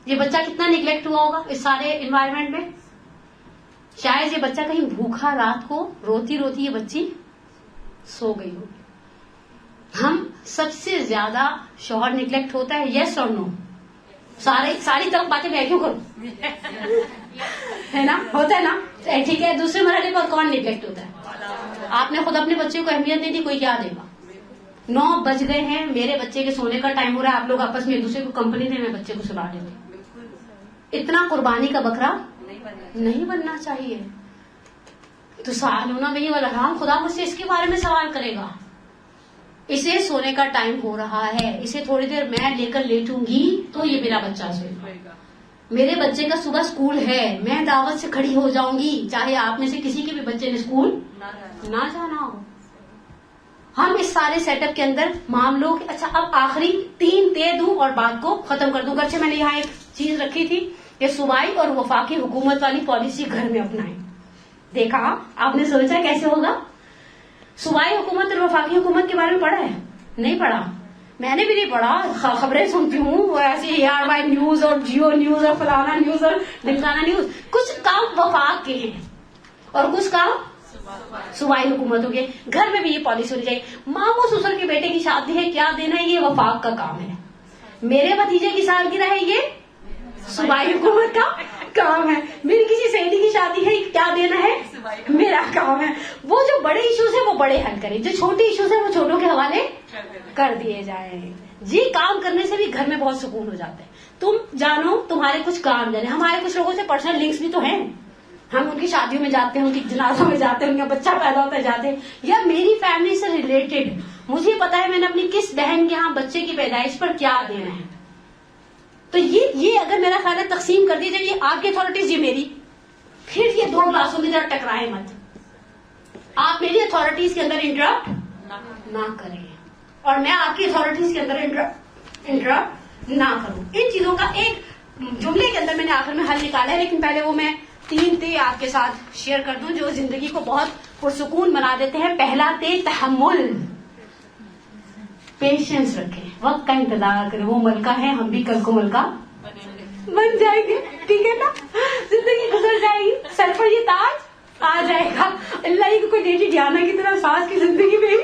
یہ بچہ کتنا نگلیکٹ ہوا ہوگا اس سارے انوائرمنٹ میں. شاید یہ بچہ کہیں بھوکھا رات کو روتی روتی یہ بچی سو گئی ہوگی. ہم سب سے زیادہ شوہر نگلیکٹ ہوتا ہے, یس اور نو. ساری طرف باتیں میں کیوں کروں, ہے نا, ہوتا ہے نا, ٹھیک ہے. دوسرے مرحلے پر کون نگلیکٹ ہوتا ہے. آپ نے خود اپنے بچے کو اہمیت نہیں دی, کوئی کیا دے گا. 9 بج گئے ہیں, میرے بچے کے سونے کا ٹائم ہو رہا ہے, آپ لوگ آپس میں ایک دوسرے کو کمپنی دیں, میں بچے کو سلا دیں. اتنا قربانی کا بکرا نہیں بننا چاہیے. تو سوال ہونا بھائی الحرام, خدا مجھ سے اس کے بارے میں سوال کرے گا. اسے سونے کا ٹائم ہو رہا ہے, اسے تھوڑی دیر میں لے کر لیٹوں گی تو یہ میرا بچہ سوئے گا. میرے بچے کا صبح اسکول ہے, میں دعوت سے کھڑی ہو جاؤں گی چاہے آپ میں سے کسی کے بھی بچے نے اسکول نہ جانا ہو. ہم اس سارے سیٹ اپ کے اندر معاملوں کے, اچھا اب آخری 3 دے دوں اور بات کو ختم کر دوں. گرچہ میں نے یہاں ایک چیز رکھی تھی, یہ صوبائی اور وفاقی حکومت والی پالیسی گھر میں اپنائیں. دیکھا آپ نے سوچا کیسے ہوگا. صوبائی حکومت اور وفاقی حکومت کے بارے میں پڑھا ہے, نہیں پڑھا, میں نے بھی نہیں پڑھا. خبریں سنتی ہوں وہ ایسے AR وائی نیوز اور جیو نیوز اور فلانا نیوز اور ڈھمکانا نیوز. کچھ کام وفاق کے ہیں اور کچھ کام صوبائی حکومتوں کے. گھر میں بھی یہ پالیسی ہونی چاہیے. ماموں سسر کے بیٹے کی شادی ہے, کیا دینا ہے, یہ وفاق کا کام ہے. میرے بھتیجے کی سالگرہ ہے, یہ صوبائی حکومت کا کام ہے. میری کسی سہیلی کی شادی ہے, کیا دینا ہے, میرا کام ہے. وہ جو بڑے ایشوز ہیں وہ بڑے حل کریں, جو چھوٹے ایشوز ہیں وہ چھوٹوں کے حوالے کر دیے جائیں. جی کام کرنے سے بھی گھر میں بہت سکون ہو جاتا ہے. تم جانو تمہارے کچھ کام جانے. ہمارے کچھ لوگوں سے پرسنل لنکس بھی تو ہیں, ہم ان کی شادیوں میں جاتے ہیں, ان کی جنازوں میں جاتے ہیں, ان کا بچہ پیدا ہوتا ہے جاتے ہیں, یا میری فیملی سے ریلیٹڈ مجھے پتا ہے میں نے اپنی کس بہن کے یہاں بچے کی پیدائش پر کیا دینا ہے. تو یہ اگر میرا خیال ہے تقسیم کر دی جائے, یہ آپ کی اتھارٹیز, یہ میری, پھر یہ 2 کلاسوں کی طرح ٹکرائے مت. آپ میری اتھارٹیز کے اندر انٹرپٹ نہ کریں اور میں آپ کی اتھارٹیز کے اندر انٹرپٹ نہ کروں. ان چیزوں کا ایک جملے کے اندر میں نے آخر میں حل نکالا ہے, لیکن پہلے وہ میں 3 تے آپ کے ساتھ شیئر کر دوں جو زندگی کو بہت پرسکون بنا دیتے ہیں. پہلا تے تحمل, پیشنس رکھیں, وقت کا انتظار کریں. وہ ملکہ ہے, ہم بھی کل کو ملکہ بن جائیں گے, ٹھیک ہے نا. زندگی گزر جائے گی, سر پر یہ تاج آ جائے گا. اللہ ہی کوئی لیڈی ڈیانا کی طرح ساس کی زندگی میں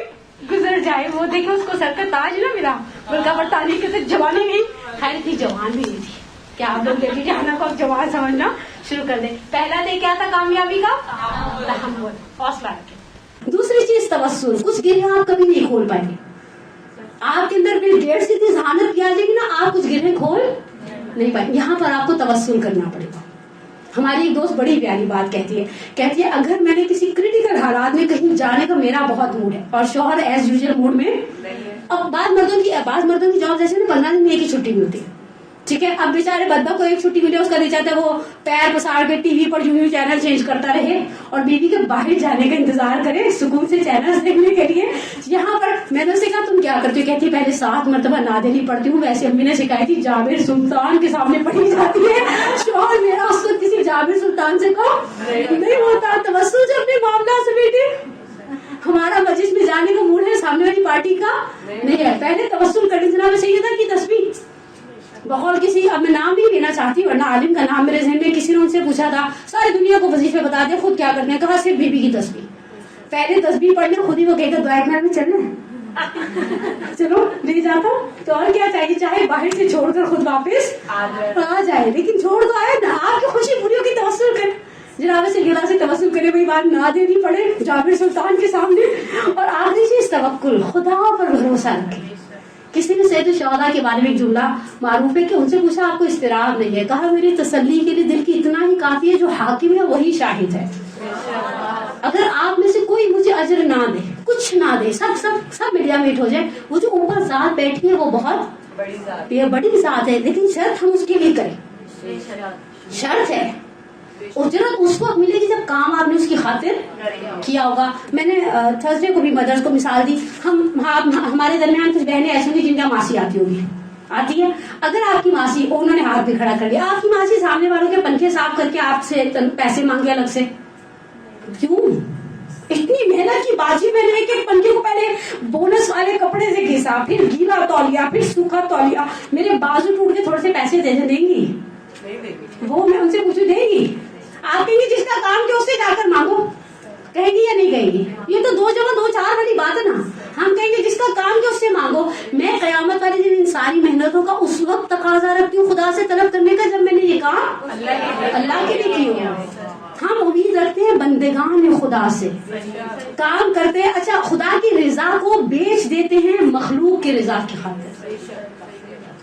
گزر جائے. وہ دیکھیں اس کو سر کا تاج نہ ملا, ملکہ برطانیہ کے تک جوانی نہیں, خیر اتنی جوان بھی نہیں تھی. کیا آپ لوگ لیڈی ڈیانا کو جوان سمجھنا شروع کر دیں. پہلا دے کیا تھا کامیابی کا, تحمل, حوصلہ رکھیں. دوسری چیز توسل. کچھ گرہیں آپ کبھی نہیں کھول پائیں گے. آپ کے اندر بل گیٹس کی اتنی ذہانت کیا جائے گی نا, آپ کچھ گرہیں کھول نہیں پائیں. یہاں پر آپ کو توسل کرنا پڑے گا. ہماری ایک دوست بڑی پیاری بات کہتی ہے اگر میں نے کسی کریٹیکل حالات میں کہیں جانے کا میرا بہت موڈ ہے اور شوہر ایز یوزل موڈ میں, اب بعض مردوں کی جاب جیسے نا 15 دن میں ایک ہی چھٹی بھی ہوتی ہے, ٹھیک ہے. اب بیچارے بندہ کو ایک چھٹی ملے اس کا دل چاہتا ہے وہ پیر پسار کے ٹی وی پر یوں چینل چینج کرتا رہے اور بیوی کے باہر جانے کا انتظار کرے سکون سے چینل دیکھنے کے لیے. یہاں پر میں نے اسے کہا تم کیا کرتی ہو؟ کہتی پہلے 7 مرتبہ نادلی پڑھتی ہوں. ویسے امی نے سکھائی تھی جابر سلطان کے سامنے پڑھی جاتی ہے. شوہر میرا اس کو کسی جابر سلطان سے کہو نہیں ہوتا. توسل جو اپنے معاملہ سے بیٹی ہمارا مجلس میں جانے کا موڈ ہے سامنے والی پارٹی کا نہیں ہے. پہلے توسل کریں. جناب سیدہ کی تسبیح بقول کسی, اب میں نام نہیں لینا چاہتی ورنہ عالم کا نام میرے ذہن میں, کسی نے ان سے پوچھا تھا ساری دنیا کو وظیفے بتا دیں خود کیا کرتے ہیں, کہا صرف بیوی کی تسبیح. پہلے تسبیح پڑھنے خود ہی وہ کہے گا دعا میں چلنا چلو لے جاتا ہوں. تو اور کیا چاہیے, چاہے باہر سے چھوڑ کر خود واپس آ جائے لیکن چھوڑ تو آئے نا. آپ کی خوشی پوری ہوگی توسل کرے. جناب سے گلا سے توسل کرے وہی بات نہ دینی پڑے جابر سلطان کے سامنے. اور آخری چیز توکل, خدا پر بھروسہ رکھے. کسی نے سید الشہداء کے بارے میں ایک جملہ معروف ہے کہ ان سے پوچھا آپ کو اضطراب نہیں ہے؟ کہا میری تسلی کے لیے دل کی اتنا ہی کافی ہے جو حاکم ہے وہی شاہد ہے. اگر آپ میں سے کوئی مجھے اجر نہ دے, کچھ نہ دے, سب میڈیا میٹ ہو جائے, وہ جو اوپر ذات بیٹھی ہے وہ بہت بڑی ذات ہے, لیکن شرط ہم اس کے لیے کریں. شرط ہے اجرت اس وقت ملے گی جب کام آپ نے اس کی خاطر کیا ہوگا. میں نے تھرسڈے کو بھی مدرس کو مثال دی. ہمارے درمیان کچھ بہنیں ایسی ہوئی جن کا ماسی آتی ہوگی, آتی ہے. اگر آپ کی ماسی, انہوں نے ہاتھ بھی کھڑا کر لیا, آپ کی ماسی سامنے والوں کے پنکھے صاف کر کے آپ سے پیسے مانگے الگ سے, کیوں؟ اتنی محنت کی باجی میں نے ایک پنکھے کو پہلے بونس والے کپڑے سے گھسا, پھر گیلا تولیہ, پھر سوکھا تولیہ, میرے بازو ٹوٹ کے تھوڑے سے پیسے دیں گی؟ وہ میں ان سے پوچھوں دے گی؟ آپ کہیں گے جس کا کام کیا اس سے جا کر مانگو, کہیں گی یا نہیں کہیں گی؟ یہ تو 2 جمع 2 4 والی بات ہے نا. ہم کہیں گے جس کا کام کیا اس سے مانگو. میں قیامت والے دن ان ساری محنتوں کا اس وقت تقاضا رکھتی ہوں خدا سے طلب کرنے کا جب میں نے یہ کام اللہ کے لیے کیا. ہم امید رکھتے ہیں بندگان خدا سے, کام کرتے ہیں. اچھا, خدا کی رضا کو بیچ دیتے ہیں مخلوق کی رضا کی خاطر.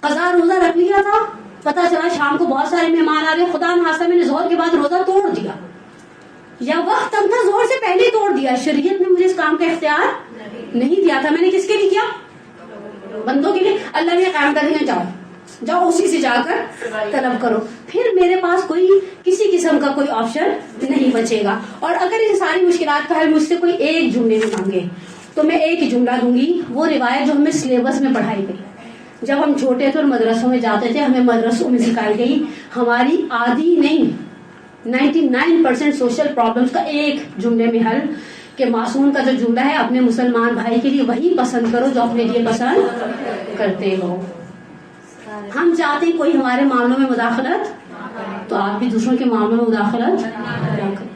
قضا روزہ رکھ لیا تھا, پتا چلا شام کو بہت سارے مہمان آ رہے, خدا نخواستہ میں نے ظہر کے بعد روزہ توڑ دیا, یا وقت تک تھا ظہر سے پہلے ہی توڑ دیا. شریعت نے مجھے اس کام کا اختیار نہیں دیا تھا. میں نے کس کے لیے کیا؟ بندوں کے لیے. اللہ نے قائم کر دیا, جاؤ اسی سے جا کر طلب کرو. پھر میرے پاس کوئی کسی قسم کا کوئی آپشن نہیں بچے گا. اور اگر ان ساری مشکلات کا حل مجھ سے کوئی ایک جملے میں مانگے تو میں ایک ہی جملہ دوں گی, وہ روایت جو ہمیں سلیبس میں پڑھائی گئی. جب ہم چھوٹے تھے اور مدرسوں میں جاتے تھے, ہمیں مدرسوں میں سکھائی گئی ہماری آدھی نہیں 99% سوشل پرابلمس کا ایک جملے میں حل, کہ معصوم کا جو جملہ ہے اپنے مسلمان بھائی کے لیے وہی پسند کرو جو اپنے لیے پسند کرتے ہو. ہم چاہتے ہیں کوئی ہمارے معاملوں میں مداخلت, تو آپ بھی دوسروں کے معاملوں میں مداخلت نہ کریں.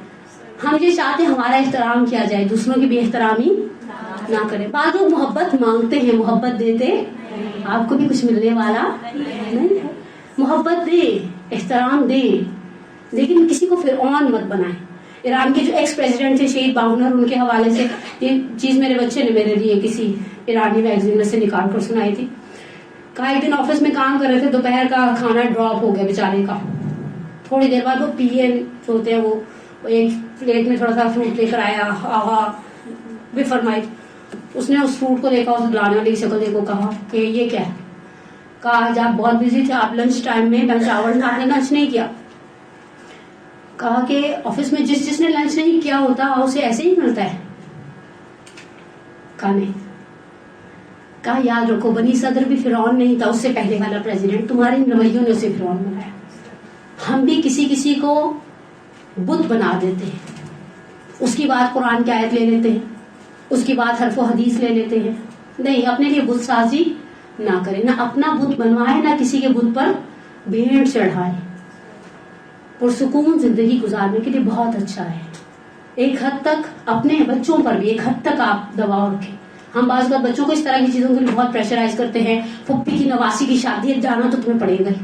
ہم یہ چاہتے ہیں ہمارا احترام کیا جائے, دوسروں کی بھی احترامی نہ کریں. بعض لوگ محبت مانگتے ہیں, محبت دیتے آپ کو بھی کچھ ملنے والا نہیں ہے. محبت دے, احترام دے, لیکن کسی کو فرعون مت بنائیں. ایران کے جو ایکس پریزیڈنٹ تھے شہید باہنر, ان کے حوالے سے یہ چیز میرے بچے نے میرے لیے کسی ایرانی میگزین میں سے نکال کر سنائی تھی. کہا ایک دن آفس میں کام کر رہے تھے, دوپہر کا کھانا ڈراپ ہو گیا بیچارے کا. تھوڑی دیر بعد وہ پی اے ہوتے ہیں, وہ ایک پلیٹ میں تھوڑا سا فروٹ لے کر آیا, آغا بھی فرمائی. اس نے اس فروٹ کو دیکھا, اس بلانے والی کی شکل دیکھو, کہا کہ یہ کیا ہے؟ کہا آج آپ بہت بزی تھے, آپ لنچ ٹائم میں لنچ آور میں آپ نے لنچ نہیں کیا. کہا کہ آفس میں جس نے لنچ نہیں کیا ہوتا اسے ایسے ہی ملتا ہے. کہا نہیں. کہا یاد رکھو بنی صدر بھی فرعون نہیں تھا, اس سے پہلے والا پریزیڈنٹ, تمہارے رویوں نے اسے فرعون بنایا. ہم بھی کسی کو بت بنا دیتے ہیں, اس کی بات قرآن کی آیت لے لیتے ہیں, اس کی بات حرف و حدیث لے لیتے ہیں. نہیں, اپنے لیے بت سازی نہ کرے, نہ اپنا بت بنوائے, نہ کسی کے بت پر بھیڑ چڑھائے. پرسکون زندگی گزارنے کے لیے بہت اچھا ہے. ایک حد تک اپنے بچوں پر بھی ایک حد تک آپ دباؤ رکھیں. ہم بعض بار بچوں کو اس طرح کی چیزوں کے لیے بہت پریشرائز کرتے ہیں. پھپھی کی نواسی کی شادی ہے, جانا تو تمہیں پڑے گا ہی.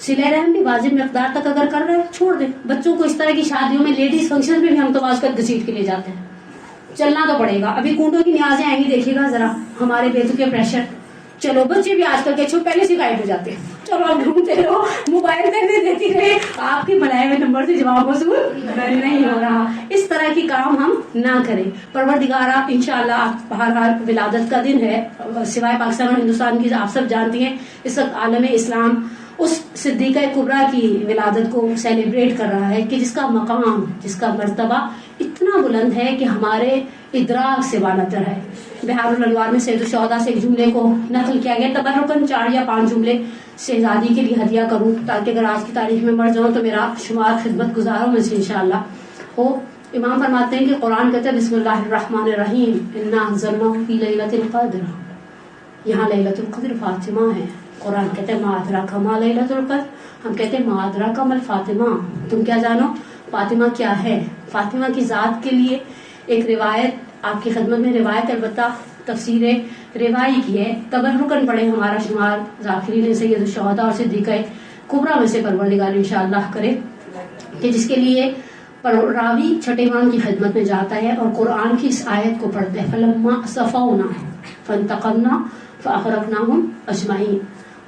صلہ رحم بھی واجب مقدار تک اگر کر رہے چھوڑ دیں. بچوں کو اس طرح کی شادیوں میں, لیڈیز فنکشن میں بھی ہم تو آج کل گھسیٹ کے لے جاتے ہیں. چلنا تو پڑے گا. ابھی کنڈوں کی نیازیں آئیں گی, دیکھیے گا ذرا ہمارے بیٹوں کے پریشر. چلو بچے بھی آج کل کے پہلے سے غائب ہو جاتے ہیں, چلو آپ ڈھونڈتے رہو, موبائل پہ دیتی رہے, آپ کی بنائے ہوئے نمبر سے جواب وصول نہیں ہو رہا. اس طرح کی کام ہم نہ کریں. پروردگارہ انشاءاللہ بہرحال ولادت کا دن ہے, سوائے پاکستان اور ہندوستان کی آپ سب جانتی ہیں اس وقت عالم اسلام اس صدیقہ کبریٰ کی ولادت کو سیلیبریٹ کر رہا ہے کہ جس کا مقام, جس کا مرتبہ اتنا بلند ہے کہ ہمارے ادراک سے بالاتر ہے. بہار الانوار میں سید الشہداء سے ایک جملے کو نقل کیا گیا, تبرکاً 4 یا 5 جملے شہزادی کے لیے ہدیہ کروں تاکہ اگر آج کی تاریخ میں مر جاؤں تو میرا شمار خدمت گزاروں میں سے انشاءاللہ ہو. امام فرماتے ہیں کہ قرآن کہتے ہیں بسم اللہ الرحمن الرحیم انا انزلناہ فی لیلۃ القدر, یہاں لیلۃ القدر فاطمہ ہے. قرآن کہتے ہیں ما ادراک ما لیلۃ القدر, ہم کہتے ہیں ما ادراک ما الفاطمہ, تم کیا جانو فاطمہ کیا ہے. فاطمہ کی ذات کے لیے ایک روایت آپ کی خدمت میں, روایت البتہ تفسیر روائی کی ہے, تبرکاً پڑھے ہمارا شمار ذاکرین سید الشہداء اور صدیقہ کبریٰ میں سے پروردگار انشاءاللہ کرے, کہ جس کے لیے راوی چھٹے امام کی خدمت میں جاتا ہے اور قرآن کی اس آیت کو پڑھتے ہیں فلما صفونا فانتقمنا فاغرقناہم اجمعین,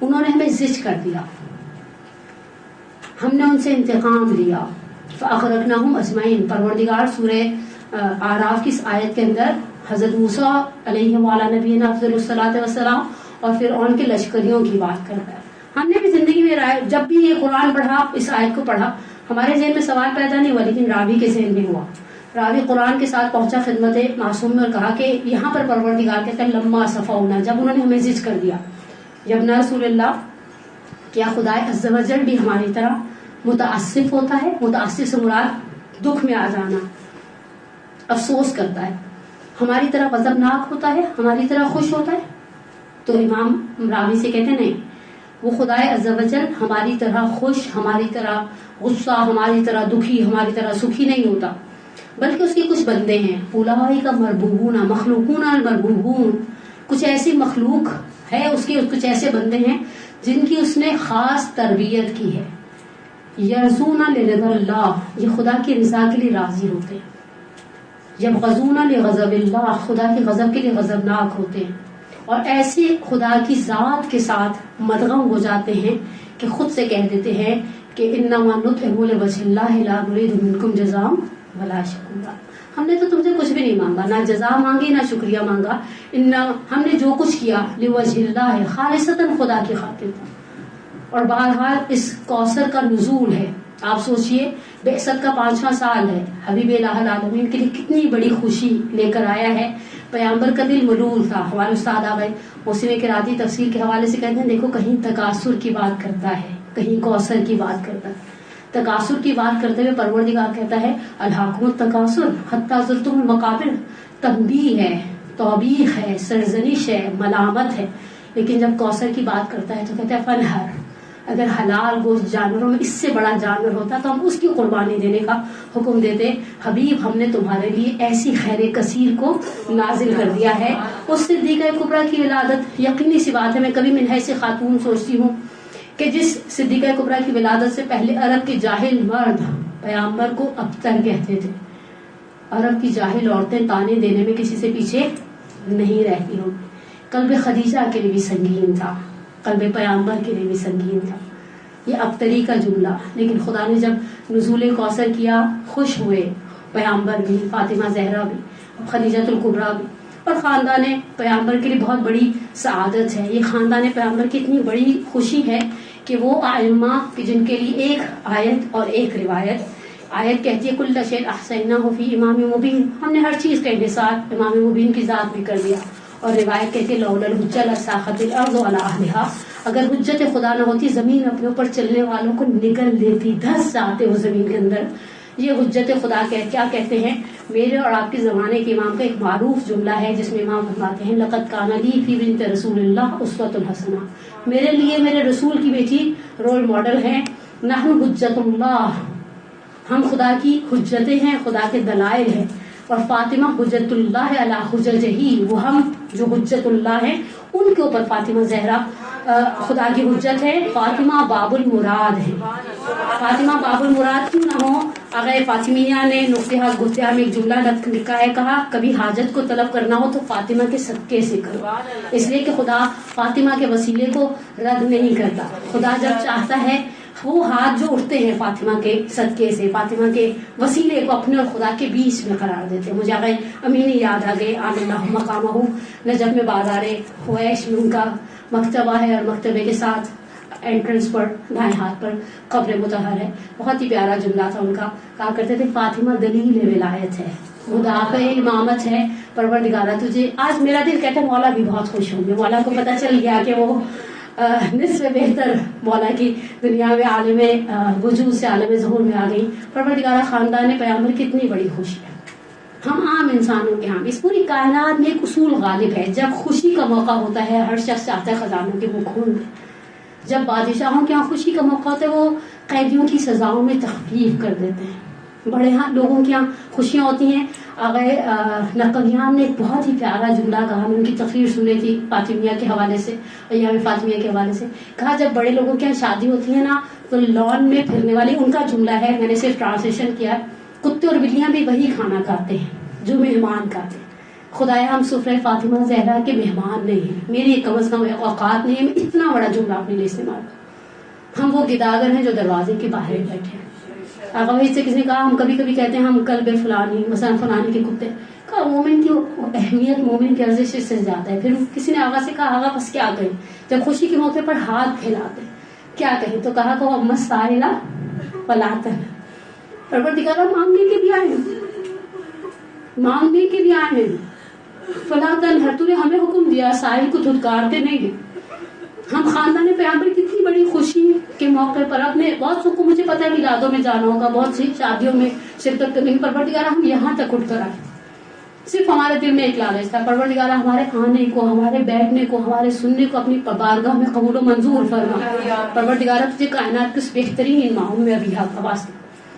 انہوں نے ہمیں زج کر دیا, ہم نے ان سے انتقام لیا. فاغرقناہم اجمعین, پروردگار سورہ اعراف کی اس آیت کے اندر حضرت موسیٰ علیہ وعلیٰ نبینا افضل الصلاۃ والسلام اور فرعون کے لشکریوں کی بات کرتا ہے. ہم نے بھی زندگی میں جب بھی یہ قرآن پڑھا, اس آیت کو پڑھا, ہمارے ذہن میں سوال پیدا نہیں ہوا لیکن راوی کے ذہن میں ہوا. راوی قرآن کے ساتھ پہنچا خدمت معصوم میں اور کہا کہ یہاں پر پروردگار کہتے ہیں لما صفونا, جب انہوں نے ہمیں زج کر دیا. جب نہ رسول اللہ, کیا خدا عز و جل بھی ہماری طرح متاسف ہوتا ہے؟ متاسف سے مراد دکھ میں آ جانا, افسوس کرتا ہے. ہماری طرح غضبناک ہوتا ہے, ہماری طرح خوش ہوتا ہے؟ تو امام راوی سے کہتے ہیں نہیں, وہ خدا عز و جل ہماری طرح خوش, ہماری طرح غصہ, ہماری طرح دکھی, ہماری طرح سکھی نہیں ہوتا, بلکہ اس کے کچھ بندے ہیں اولئک مربوبون مخلوقون المربوبون, کچھ ایسی مخلوق ہے اس کے, کچھ ایسے بندے ہیں جن کی اس نے خاص تربیت کی ہے. یرزون لرضا اللہ, یہ خدا کی رضا کے لیے راضی ہوتے ہیں. یبغضون لغضب اللہ, خدا کے غضب کے لیے غضبناک ہوتے ہیں, اور ایسے خدا کی ذات کے ساتھ مدغم ہو جاتے ہیں کہ خود سے کہہ دیتے ہیں کہ انما نطعم لوجه اللہ لا نريد منکم جزاء ولا شکورا, ہم نے تو تم سے کچھ بھی نہیں مانگا, نہ جزا مانگی نہ شکریہ مانگا, ہم نے جو کچھ کیا لوجه اللہ خالصتاً خدا کی خاطر تھا. اور بہرحال اس کوثر کا نزول ہے, آپ سوچئے بعثت کا 5واں سال ہے, حبیب الہ العالمین کے لیے کتنی بڑی خوشی لے کر آیا ہے. پیغمبر کا دل ملول تھا. ہمارے استاد آبائی موسم قراتی تفسیر کے حوالے سے کہتے ہیں دیکھو کہیں تکاثر کی بات کرتا ہے, کہیں کوثر کی بات کرتا ہے. تکاثر کی بات کرتے ہوئے پروردگار کہتا ہے الہاکم التکاثر حتی زرتم المقابر, تنبیہ ہے, توبیخ ہے, سرزنش ہے, ملامت ہے. لیکن جب کوثر کی بات کرتا ہے تو کہتا ہے فنہر, اگر حلال گوشت جانوروں میں اس سے بڑا جانور ہوتا تو ہم اس کی قربانی دینے کا حکم دیتے. حبیب ہم نے تمہارے لیے ایسی خیر کثیر کو نازل کر دیا ہے. اس صدیقہ کبریٰ کی ولادت یقینی سی بات ہے. میں کبھی من حیث خاتون سوچتی ہوں کہ جس صدیقہ کبریٰ کی ولادت سے پہلے عرب کے جاہل مرد پیغمبر کو ابتر کہتے تھے. عرب کی جاہل عورتیں تانے دینے میں کسی سے پیچھے نہیں رہتی ہوں. قلب خدیجہ کے لیے بھی سنگین تھا, قلب پیغمبر کے لیے بھی سنگین تھا. یہ ابتری کا جملہ, لیکن خدا نے جب نزول کوثر کیا خوش ہوئے پیغمبر بھی, فاطمہ زہرا بھی, خدیجہ الکبریٰ بھی. اور خاندان پیغمبر کے لیے بہت بڑی سعادت ہے. یہ خاندان پیغمبر کی اتنی بڑی خوشی ہے کہ وہ ائمہ کہ جن کے لیے ایک آیت اور ایک روایت. آیت کہتی ہے کل شیء احصیناہ فی امام مبین, ہم نے ہر چیز کا انحصار امام مبین کی ذات میں کر دیا. اور روایت کہتی ہے لولا الحجۃ لساخت الارض علی اہلہا, اگر حجت خدا نہ ہوتی زمین اپنے اوپر چلنے والوں کو نگل لیتی, دھس جاتے وہ زمین کے اندر. یہ حجت خدا کیا کہتے ہیں. میرے اور آپ کے زمانے کے امام کا ایک معروف جملہ ہے جس میں امام فرماتے ہیں لقد کان لی فی بنت رسول اللہ اسوۃ حسنہ, میرے لیے میرے رسول کی بیٹی رول ماڈل ہیں. نحن حجت اللہ, ہم خدا کی حجتیں ہیں, خدا کے دلائل ہیں. اور فاطمہ حجت اللہ علی حججہ, وہ ہم جو حجت اللہ ہیں ان کے اوپر فاطمہ زہرا خدا کی حجت ہے. فاطمہ باب المراد ہے. فاطمہ باب المراد کیوں نہ ہو؟ اگر فاطمیہ نے نقطہ گفتہ میں ایک جملہ لکھا ہے, کہا کبھی حاجت کو طلب کرنا ہو تو فاطمہ کے صدقے سے کرو, اس لیے کہ خدا فاطمہ کے وسیلے کو رد نہیں کرتا. خدا جب چاہتا ہے وہ ہاتھ جو اٹھتے ہیں فاطمہ کے صدقے سے، فاطمہ کے وسیلے کو اپنے اور خدا کے بیچ میں قرار دیتے ہیں. مجھے آقا امینی یاد آ گئے، عامر اللہ مقامہ نجف میں بازار حویش میں ان کا مکتبہ ہے، اور مکتبے کے ساتھ انٹرنس پر دائیں ہاتھ پر قبر مطہر ہے. بہت ہی پیارا جملہ تھا ان کا، کہا کرتے تھے فاطمہ دلیل ولایت ہے، مدافع امامت ہے، پروردگارہ تجھے. آج میرا دل کہتا ہے مولا بھی بہت خوش ہوں گے، مولا کو پتہ چل گیا کہ وہ نصف بہتر مولا کی دنیا میں عالم وجود سے عالم ظہور میں آ گئی. پروردگارہ خاندان پیغمبر کتنی بڑی خوشی ہے. ہم عام انسانوں کے ہاں اس پوری کائنات میں ایک اصول غالب ہے، جب خوشی کا موقع ہوتا ہے ہر شخص چاہتا ہے خزانوں کے منہ کھول دے. جب بادشاہوں کے ہاں خوشی کا موقع ہوتا ہے وہ قیدیوں کی سزاؤں میں تخفیف کر دیتے ہیں. بڑے ہاں لوگوں کے یہاں خوشیاں ہوتی ہیں. نقلیان نے ایک بہت ہی پیارا جملہ کہا، میں ان کی تقریر سنی تھی فاطمیہ کے حوالے سے، ایام فاطمیہ کے حوالے سے. کہا جب بڑے لوگوں کے یہاں شادی ہوتی ہے نا تو لان میں پھرنے والی، ان کا جملہ ہے، میں نے صرف ٹرانسلیشن کیا، کتے اور بلیاں بھی وہی کھانا کھاتے ہیں جو مہمان کھاتے ہیں. خدایا ہم سفرہ فاطمہ زہرا کے مہمان نہیں ہیں، میری کم از کم اوقات نہیں ہے میں اتنا بڑا جملہ اپنے لیے استعمال کروں. ہم وہ گداگر ہیں جو دروازے کے باہر بیٹھے ہیں. آقا سے کسی نے کہا ہم کبھی کبھی کہتے ہیں ہم قلب فلانی مثلا فلانی کے کتے، کہا مومن کی اہمیت، مومن کی ارزش اس سے زیادہ ہے. پھر کسی نے آقا سے کہا آقا بس کیا کہیں، جب خوشی کے موقع پر ہاتھ پھیلاتے کیا کہیں، تو کہا کہ امت سائلہ فلاطن، پروردگارہ مانگنے کے لیے آئے ہیں، مانگنے کے لیے آئے ہیں. فلاطن ہر تو نے ہمیں حکم دیا سائل کو دھتکارتے نہیں ہیں. ہم خاندان پیغمبر کتنی بڑی خوشی کے موقع پر اپنے بہت سو کو مجھے پتا ہے میلادوں میں جانا ہوگا، بہت سی شادیوں میں شرکت کرنے کی، پروردگارہ ہم یہاں تک اٹھ کر آئے. صرف ہمارے دل میں ایک لالچ تھا، پروردگارہ ہمارے آنے کو، ہمارے بیٹھنے کو، ہمارے سننے کو اپنی بارگاہ میں قبول و منظور فرما. پروردگارہ تجھے کائنات کس بہترین ماہوں میں ابھی حواس.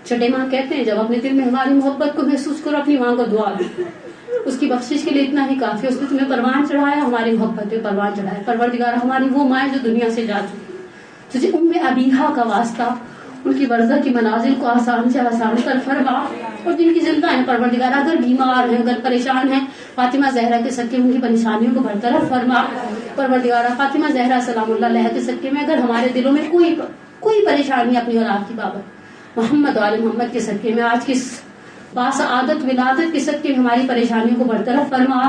چھٹے ماں کہتے ہیں جب اپنے دل میں ہماری محبت کو محسوس کرو اپنی ماں کو دعا دو، اس کی بخشش کے لیے اتنا ہی کافی. اس نے تمہیں پروان چڑھایا، ہماری محبت پہ پروان چڑھایا. پروردگارہ ہماری وہ مائیں جو دنیا سے جا چکی، تجھے ام ابیہا کا واسطہ ان کی برزخ کی منازل کو آسان سے آسان کر فرما. اور جن کی زندہ ہیں پروردگارہ اگر بیمار ہیں، اگر پریشان ہیں، فاطمہ زہرا کے صدقے ان کی پریشانیوں کو برطرف فرما. پروردگارہ فاطمہ زہرا سلام اللہ علیہ کے صدقے میں اگر ہمارے دلوں میں کوئی پریشانی اپنی اور آپ کی بابت، محمد وآل محمد کے صدقے میں آج کی باسعادت ولادت کے صدقے میں ہماری پریشانیوں کو برطرف فرما.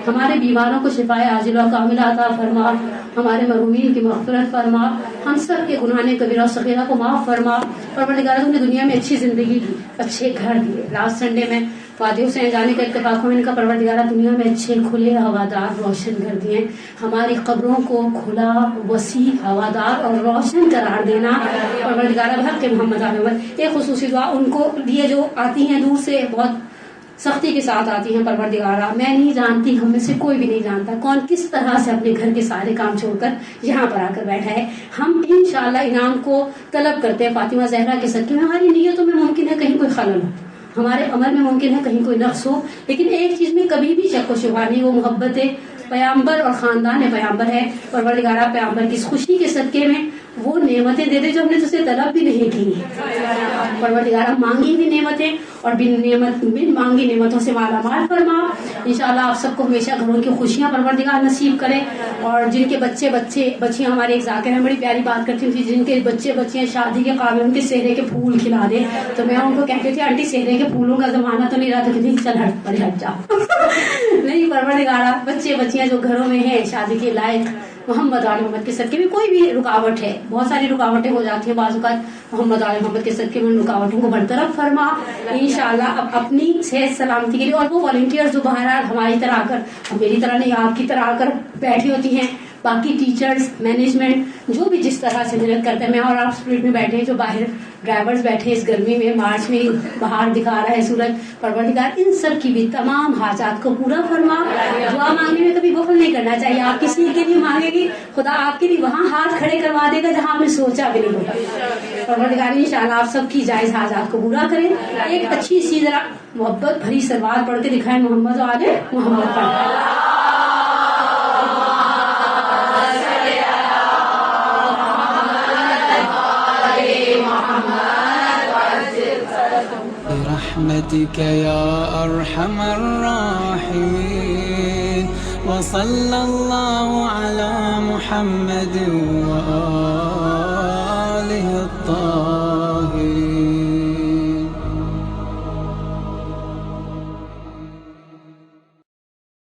ہمارے بیماروں کو شفائے عاجلہ و کاملہ عطا فرما. ہمارے مرحومین کی مغفرت فرما. ہم سب کے گناہ کبیرہ و صغیرہ کو معاف فرما. پروردگارہ تم نے دنیا میں اچھی زندگی دی، اچھے گھر دیے. لاسٹ سنڈے میں فادی حسین جانے کا اتفاق ہوا، ان کا پروردگارہ دنیا میں اچھے کھلے ہوادار روشن گھر دیے. ہماری قبروں کو کھلا وسیع ہوادار اور روشن قرار دینا. پروردگارہ بھر کے محمد علیہ ایک خصوصی دعا ان کو لیے جو آتی ہیں دور سے، بہت سختی کے ساتھ آتی ہیں. پروردگارہ میں نہیں جانتی، ہم میں سے کوئی بھی نہیں جانتا کون کس طرح سے اپنے گھر کے سارے کام چھوڑ کر یہاں پر آ کر بیٹھا ہے. ہم انشاءاللہ انعام کو طلب کرتے ہیں فاطمہ زہرا کے صدقے میں. ہماری نیتوں میں ممکن ہے کہیں کوئی خلل ہو، ہمارے عمل میں ممکن ہے کہیں کوئی نقص ہو، لیکن ایک چیز میں کبھی بھی شک و شبہ نہیں، وہ محبت پیامبر اور خاندان پیامبر ہے. پروردگارہ پیامبر کی اس خوشی کے صدقے میں وہ نعمتیں دے دے جو ہم نے تجھ سے طلب بھی نہیں کی. پروردگارہ مانگی ہوئی نعمتیں اور بن مانگی نعمتوں سے مالا مال فرما. انشاءاللہ آپ سب کو ہمیشہ گھروں کی خوشیاں پروردگار نصیب کرے. اور جن کے بچیاں ہمارے ایک ذاکر ہیں بڑی پیاری بات کرتی تھی، جن کے بچیاں شادی کے قابل ان کے سہرے کے پھول کھلا دے، تو میں ان کو کہتی تھی آنٹی سہرے کے پھولوں کا زمانہ تو نہیں رہا، تو کہتی چل ہٹ جا. نہیں پروردگارہ بچیاں جو گھروں میں ہیں شادی کے لائق، محمد علیہ محمد کے صدقے میں کوئی بھی رکاوٹ ہے، بہت ساری رکاوٹیں ہو جاتی ہیں بعض اوقات، محمد علیہ محمد کے صدقے میں رکاوٹوں کو برطرف فرما. انشاءاللہ اب اپنی صحت سلامتی کے لیے، اور وہ والنٹیئر جو باہر ہماری طرح آ کر، میری طرح نہیں آپ کی طرح آ کر بیٹھی ہوتی ہیں، باقی ٹیچرز، مینجمنٹ جو بھی جس طرح سے محنت کرتے ہیں، میں اور آپ اسپرٹ میں بیٹھے ہیں، جو باہر ڈرائیورز بیٹھے اس گرمی میں، مارچ میں باہر دکھا رہا ہے سورج، پروردگار ان سب کی بھی تمام حاجات کو پورا فرما. دعا مانگنے میں کبھی بخل نہیں کرنا چاہیے. آپ کسی کے لیے مانگے گی، خدا آپ کے لیے وہاں ہاتھ کھڑے کروا دے گا جہاں آپ نے سوچا بھی نہیں ہوگا. پروردگار انشاءاللہ آپ سب کی جائز حاجات کو پورا کریں. ایک اچھی سی ذرا محبت بھری سلوات پڑھ کے دکھائیں محمد و آل محمد پر. برحمتك يا أرحم الراحمين وصلى الله على محمد وآله